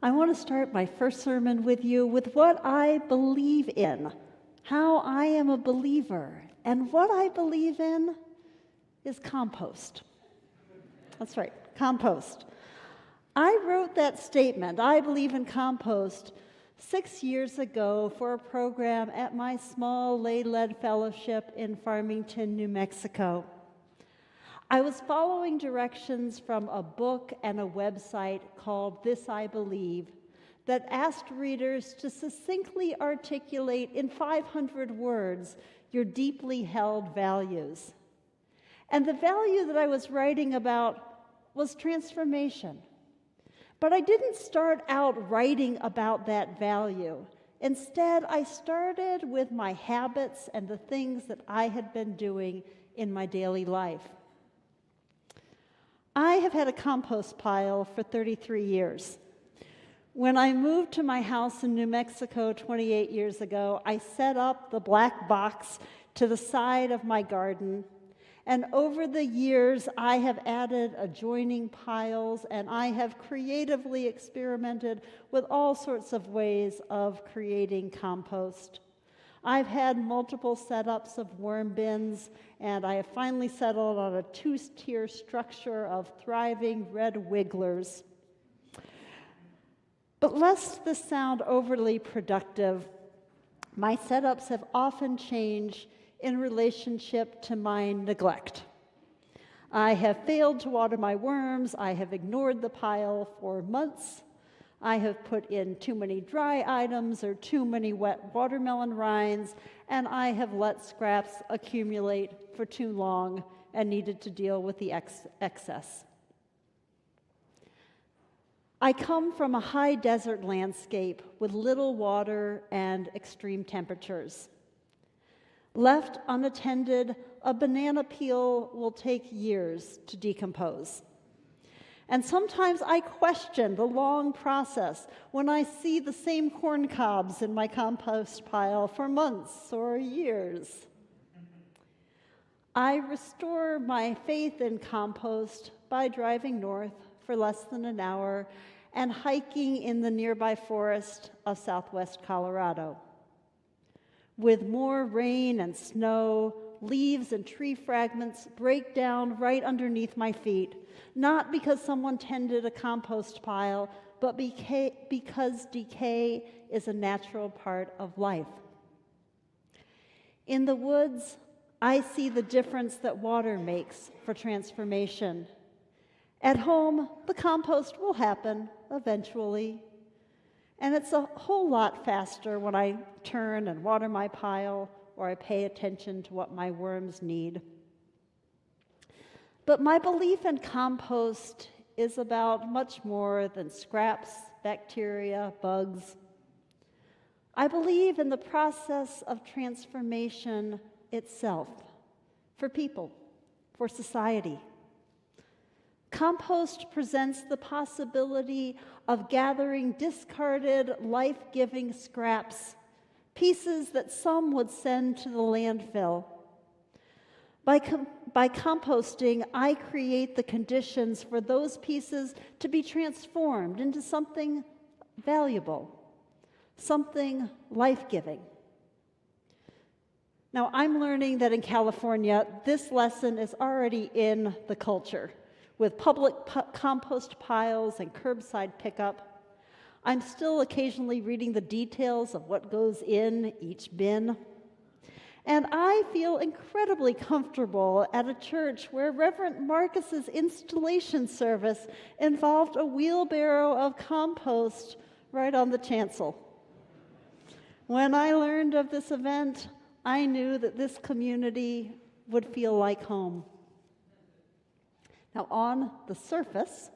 I want to start my first sermon with you with what I believe in, how I am a believer. And what I believe in is compost. That's right, compost. I wrote that statement, I believe in compost, 6 years ago for a program at my small lay-led fellowship in Farmington, New Mexico. I was following directions from a book and a website called This I Believe that asked readers to succinctly articulate in 500 words your deeply held values. And the value that I was writing about was transformation. But I didn't start out writing about that value. Instead, I started with my habits and the things that I had been doing in my daily life. I have had a compost pile for 33 years. When I moved to my house in New Mexico 28 years ago, I set up the black box to the side of my garden. And over the years, I have added adjoining piles, and I have creatively experimented with all sorts of ways of creating compost. I've had multiple setups of worm bins, and I have finally settled on a two-tier structure of thriving red wigglers. But lest this sound overly productive, my setups have often changed in relationship to my neglect. I have failed to water my worms. I have ignored the pile for months. I have put in too many dry items or too many wet watermelon rinds, and I have let scraps accumulate for too long and needed to deal with the excess. I come from a high desert landscape with little water and extreme temperatures. Left unattended, a banana peel will take years to decompose. And sometimes I question the long process when I see the same corn cobs in my compost pile for months or years. I restore my faith in compost by driving north for less than an hour and hiking in the nearby forest of southwest Colorado. With more rain and snow, leaves and tree fragments break down right underneath my feet, not because someone tended a compost pile, but because decay is a natural part of life. In the woods, I see the difference that water makes for transformation. At home, the compost will happen eventually. And it's a whole lot faster when I turn and water my pile or I pay attention to what my worms need. But my belief in compost is about much more than scraps, bacteria, bugs. I believe in the process of transformation itself, for people, for society. Compost presents the possibility of gathering discarded, life-giving scraps, pieces that some would send to the landfill. By composting, I create the conditions for those pieces to be transformed into something valuable, something life-giving. Now, I'm learning that in California, this lesson is already in the culture, with public compost piles and curbside pickup. I'm still occasionally reading the details of what goes in each bin. And I feel incredibly comfortable at a church where Reverend Marcus's installation service involved a wheelbarrow of compost right on the chancel. When I learned of this event, I knew that this community would feel like home. Now, on the surface,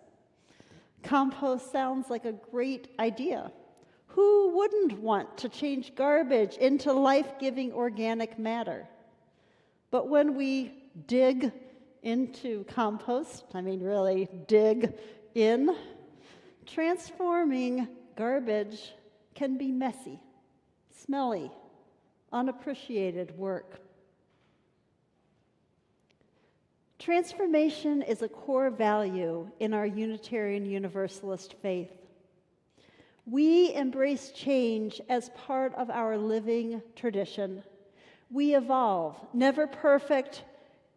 compost sounds like a great idea. Who wouldn't want to change garbage into life-giving organic matter? But when we dig into compost, really dig in, transforming garbage can be messy, smelly, unappreciated work. Transformation is a core value in our Unitarian Universalist faith. We embrace change as part of our living tradition. We evolve, never perfect,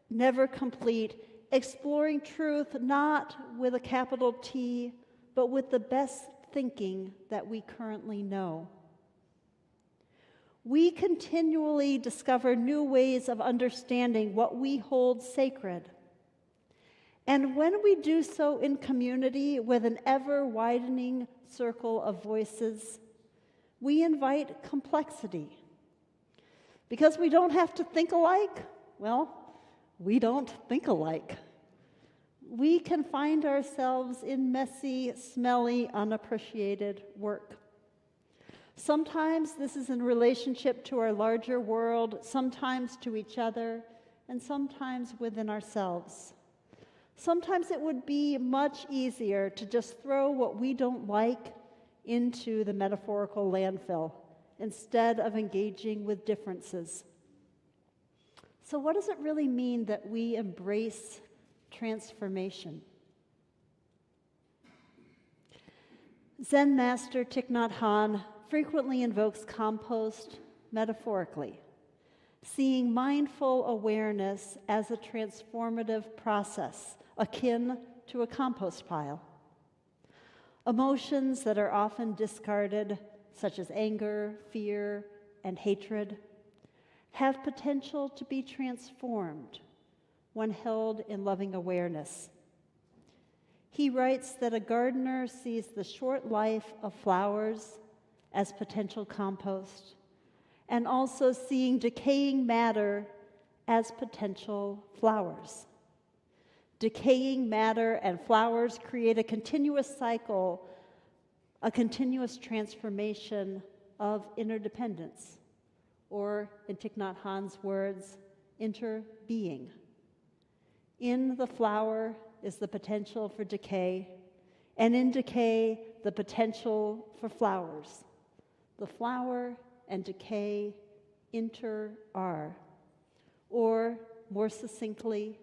never complete, exploring truth not with a capital T, but with the best thinking that we currently know. We continually discover new ways of understanding what we hold sacred. And when we do so in community with an ever-widening circle of voices, we invite complexity. Because we don't have to think alike, well, we don't think alike. We can find ourselves in messy, smelly, unappreciated work. Sometimes this is in relationship to our larger world, sometimes to each other, and sometimes within ourselves. Sometimes it would be much easier to just throw what we don't like into the metaphorical landfill instead of engaging with differences. So what does it really mean that we embrace transformation? Zen master Thich Nhat Hanh frequently invokes compost metaphorically, seeing mindful awareness as a transformative process akin to a compost pile. Emotions that are often discarded, such as anger, fear, and hatred, have potential to be transformed when held in loving awareness. He writes that a gardener sees the short life of flowers as potential compost, and also seeing decaying matter as potential flowers. Decaying matter and flowers create a continuous cycle, a continuous transformation of interdependence, or in Thich Nhat Hanh's words, interbeing. In the flower is the potential for decay, and in decay, the potential for flowers. The flower and decay are, or more succinctly,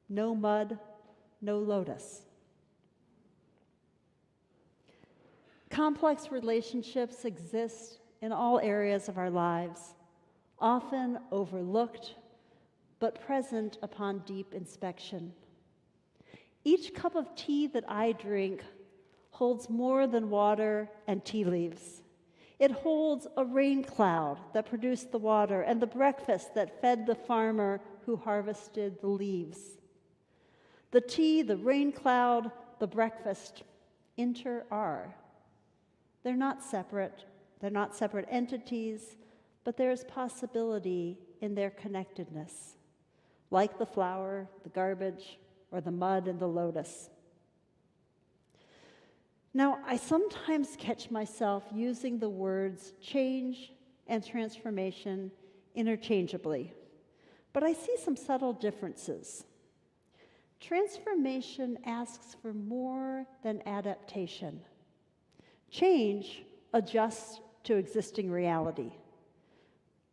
no mud, no lotus. Complex relationships exist in all areas of our lives, often overlooked, but present upon deep inspection. Each cup of tea that I drink holds more than water and tea leaves. It holds a rain cloud that produced the water and the breakfast that fed the farmer who harvested the leaves. The tea, the rain cloud, the breakfast are. They're not separate entities, but there is possibility in their connectedness, like the flower, the garbage, or the mud and the lotus. Now, I sometimes catch myself using the words change and transformation interchangeably, but I see some subtle differences. Transformation asks for more than adaptation. Change adjusts to existing reality.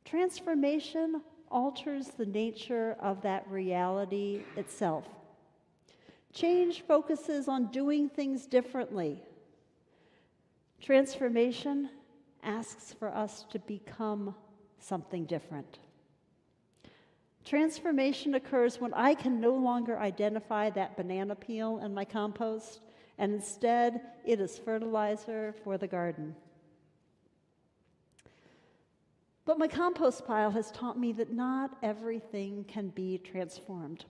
Transformation alters the nature of that reality itself. Change focuses on doing things differently. Transformation asks for us to become something different. Transformation occurs when I can no longer identify that banana peel in my compost, and instead it is fertilizer for the garden. But my compost pile has taught me that not everything can be transformed.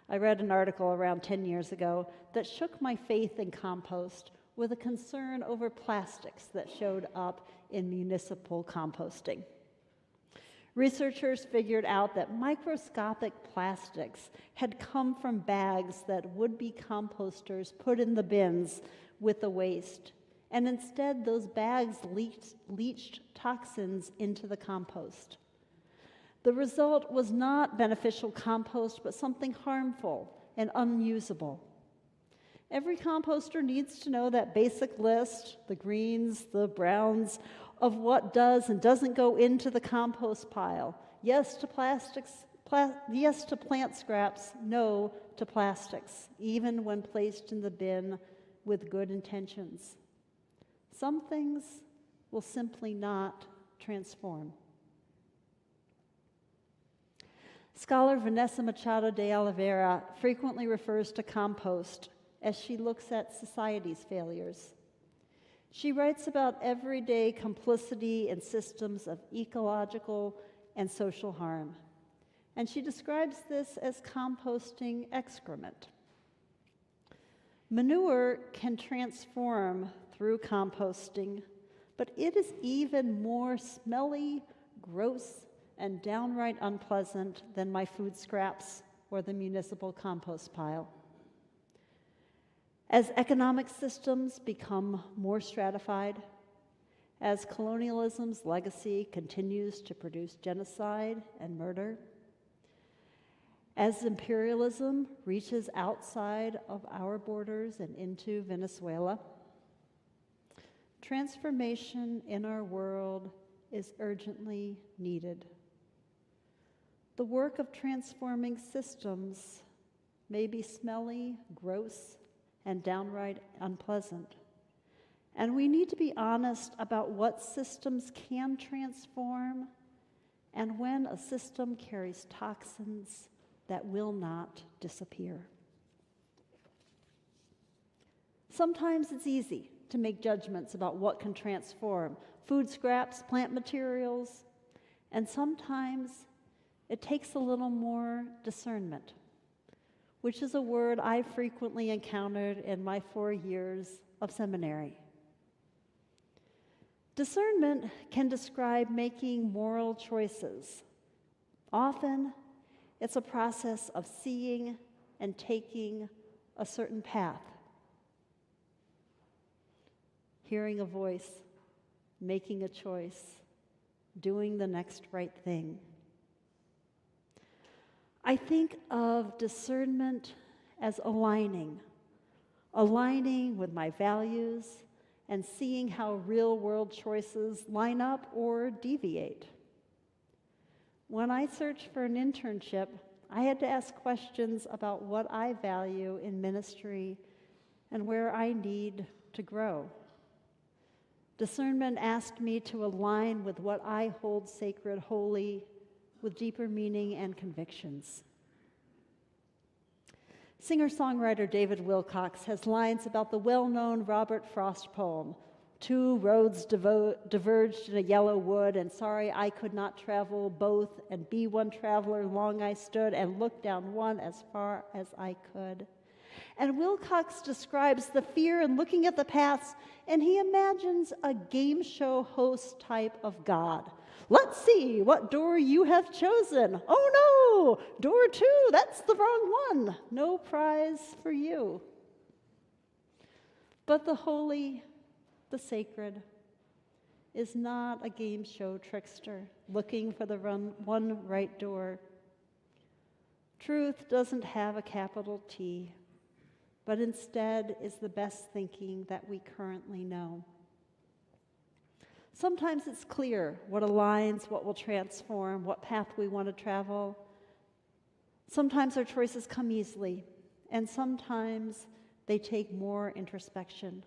I read an article around 10 years ago that shook my faith in compost with a concern over plastics that showed up in municipal composting. Researchers figured out that microscopic plastics had come from bags that would-be composters put in the bins with the waste, and instead those bags leached toxins into the compost. The result was not beneficial compost, but something harmful and unusable. Every composter needs to know that basic list, the greens, the browns, of what does and doesn't go into the compost pile. Yes to plastics, yes to plant scraps, no to plastics, even when placed in the bin with good intentions. Some things will simply not transform. Scholar Vanessa Machado de Oliveira frequently refers to compost as she looks at society's failures. She writes about everyday complicity in systems of ecological and social harm, and she describes this as composting excrement. Manure can transform through composting, but it is even more smelly, gross, and downright unpleasant than my food scraps or the municipal compost pile. As economic systems become more stratified, as colonialism's legacy continues to produce genocide and murder, as imperialism reaches outside of our borders and into Venezuela, transformation in our world is urgently needed. The work of transforming systems may be smelly, gross, and downright unpleasant. And we need to be honest about what systems can transform and when a system carries toxins that will not disappear. Sometimes it's easy to make judgments about what can transform food scraps, plant materials, and sometimes it takes a little more discernment, which is a word I frequently encountered in my 4 years of seminary. Discernment can describe making moral choices. Often, it's a process of seeing and taking a certain path. Hearing a voice, making a choice, doing the next right thing. I think of discernment as aligning with my values and seeing how real-world choices line up or deviate. When I searched for an internship, I had to ask questions about what I value in ministry and where I need to grow. Discernment asked me to align with what I hold sacred, holy, with deeper meaning and convictions. Singer-songwriter David Wilcox has lines about the well-known Robert Frost poem, "Two roads diverged in a yellow wood, and sorry I could not travel both, and be one traveler long I stood, and looked down one as far as I could." And Wilcox describes the fear in looking at the paths, and he imagines a game show host type of God. "Let's see what door you have chosen. Oh no, door 2, that's the wrong one. No prize for you." But the holy, the sacred, is not a game show trickster looking for the one right door. Truth doesn't have a capital T, but instead is the best thinking that we currently know. Sometimes it's clear what aligns, what will transform, what path we want to travel. Sometimes our choices come easily, and sometimes they take more introspection,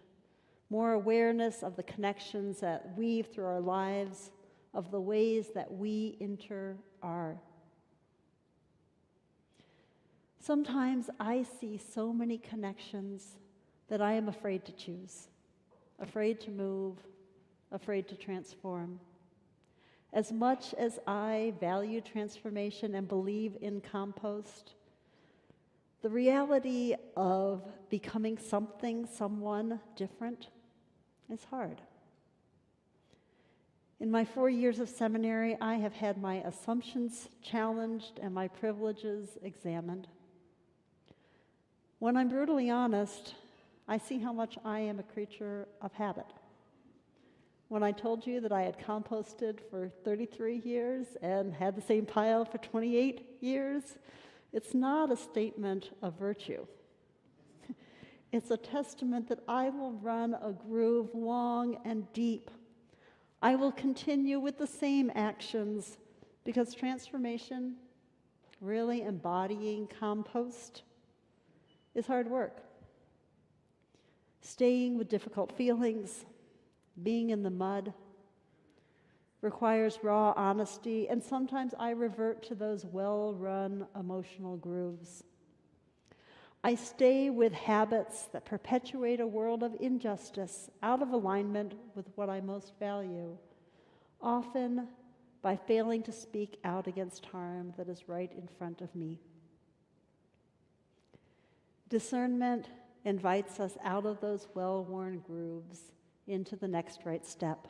more awareness of the connections that weave through our lives, of the ways that we are. Sometimes I see so many connections that I am afraid to choose, afraid to move, afraid to transform. As much as I value transformation and believe in compost, the reality of becoming something, someone different is hard. In my 4 years of seminary, I have had my assumptions challenged and my privileges examined. When I'm brutally honest, I see how much I am a creature of habit. When I told you that I had composted for 33 years and had the same pile for 28 years, it's not a statement of virtue. It's a testament that I will run a groove long and deep. I will continue with the same actions because transformation, really embodying compost, is hard work. Staying with difficult feelings, being in the mud, requires raw honesty, and sometimes I revert to those well-run emotional grooves. I stay with habits that perpetuate a world of injustice out of alignment with what I most value, often by failing to speak out against harm that is right in front of me. Discernment invites us out of those well-worn grooves into the next right step.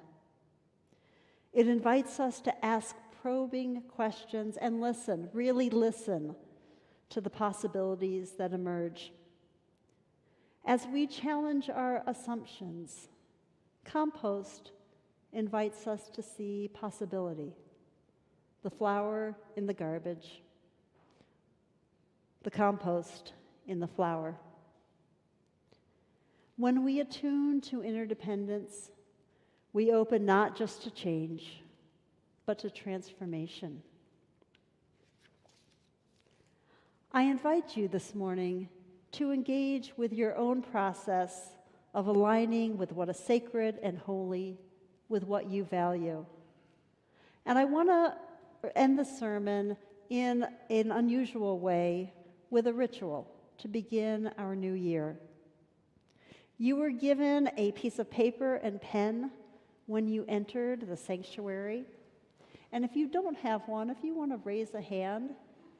It invites us to ask probing questions and listen, really listen, to the possibilities that emerge. As we challenge our assumptions, compost invites us to see possibility. The flower in the garbage, the compost in the flower. When we attune to interdependence, we open not just to change, but to transformation. I invite you this morning to engage with your own process of aligning with what is sacred and holy, with what you value. And I want to end the sermon in an unusual way with a ritual to begin our new year. You were given a piece of paper and pen when you entered the sanctuary. And if you don't have one, if you want to raise a hand,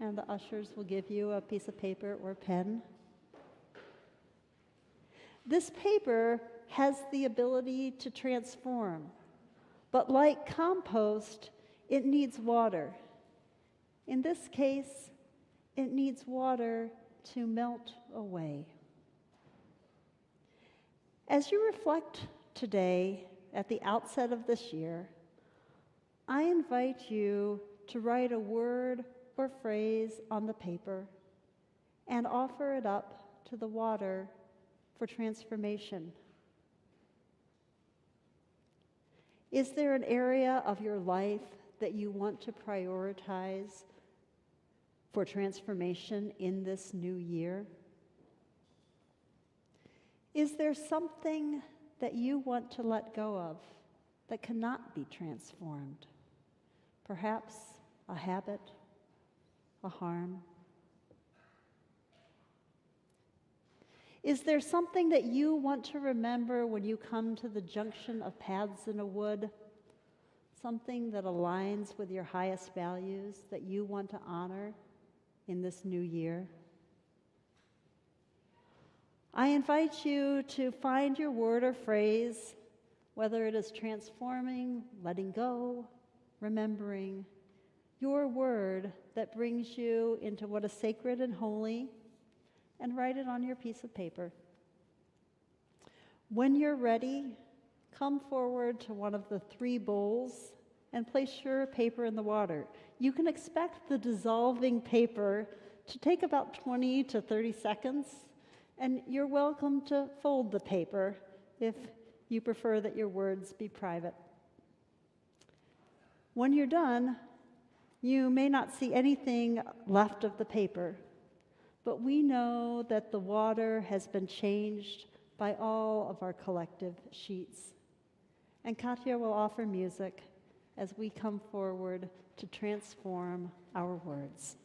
and the ushers will give you a piece of paper or pen. This paper has the ability to transform, but like compost, it needs water. In this case, it needs water to melt away. As you reflect today at the outset of this year, I invite you to write a word or phrase on the paper and offer it up to the water for transformation. Is there an area of your life that you want to prioritize for transformation in this new year? Is there something that you want to let go of that cannot be transformed? Perhaps a habit, a harm? Is there something that you want to remember when you come to the junction of paths in a wood? Something that aligns with your highest values that you want to honor in this new year? I invite you to find your word or phrase, whether it is transforming, letting go, remembering, your word that brings you into what is sacred and holy, and write it on your piece of paper. When you're ready, come forward to one of the 3 bowls and place your paper in the water. You can expect the dissolving paper to take about 20 to 30 seconds, and you're welcome to fold the paper if you prefer that your words be private. When you're done, you may not see anything left of the paper, but we know that the water has been changed by all of our collective sheets. And Katya will offer music as we come forward to transform our words.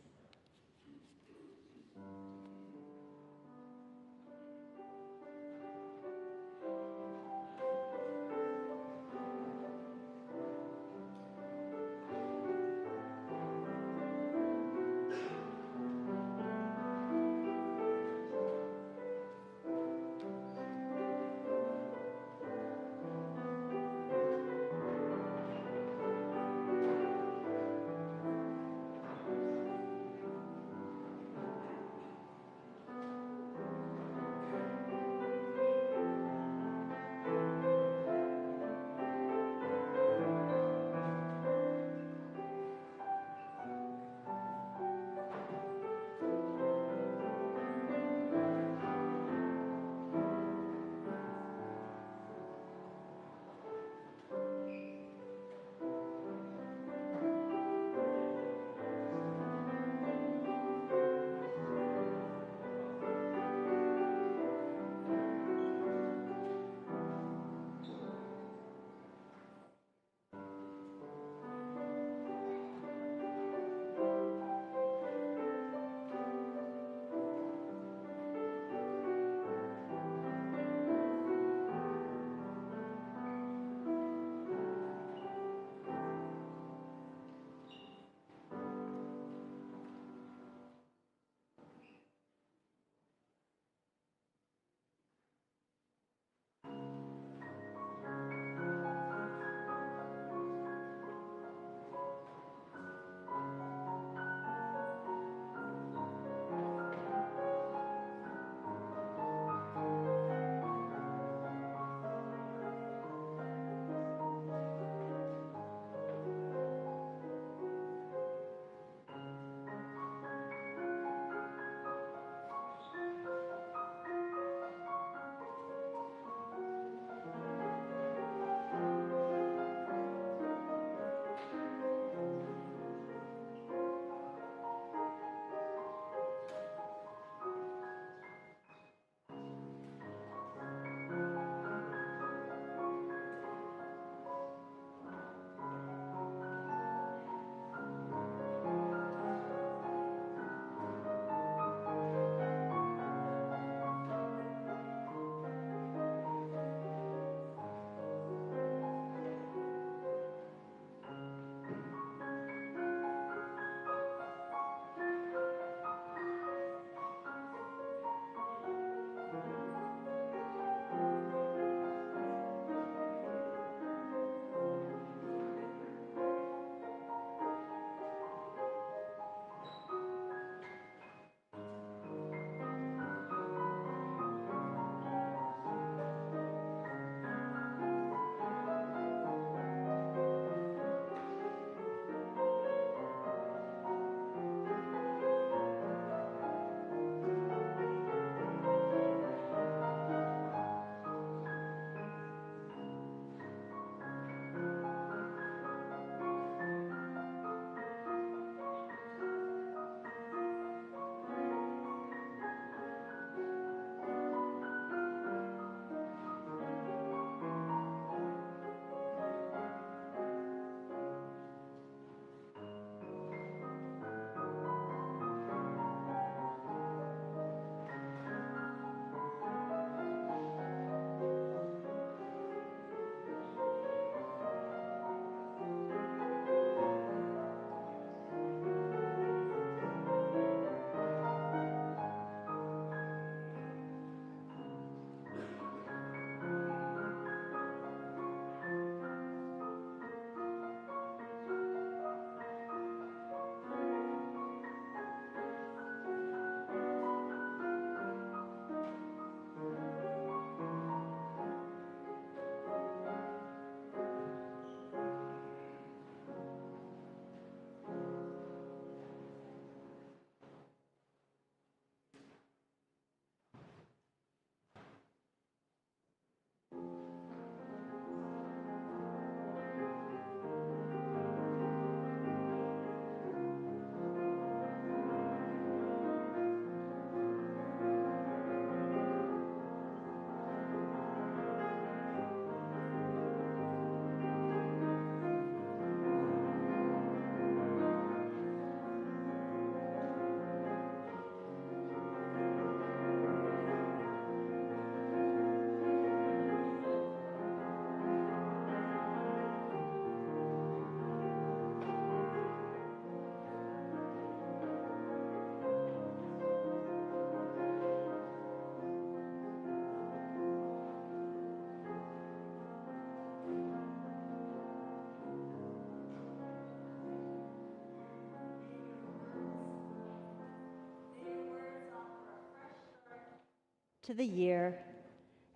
to the year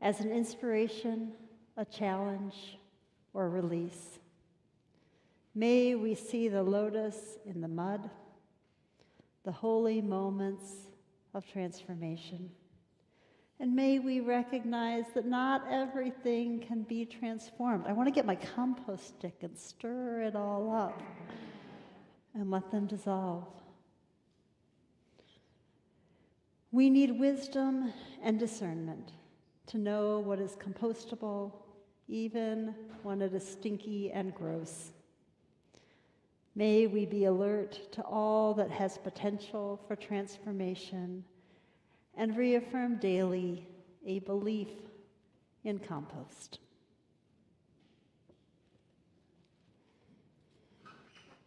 as an inspiration, a challenge, or release. May we see the lotus in the mud, the holy moments of transformation. And may we recognize that not everything can be transformed. I want to get my compost stick and stir it all up and let them dissolve. We need wisdom and discernment to know what is compostable, even when it is stinky and gross. May we be alert to all that has potential for transformation and reaffirm daily a belief in compost.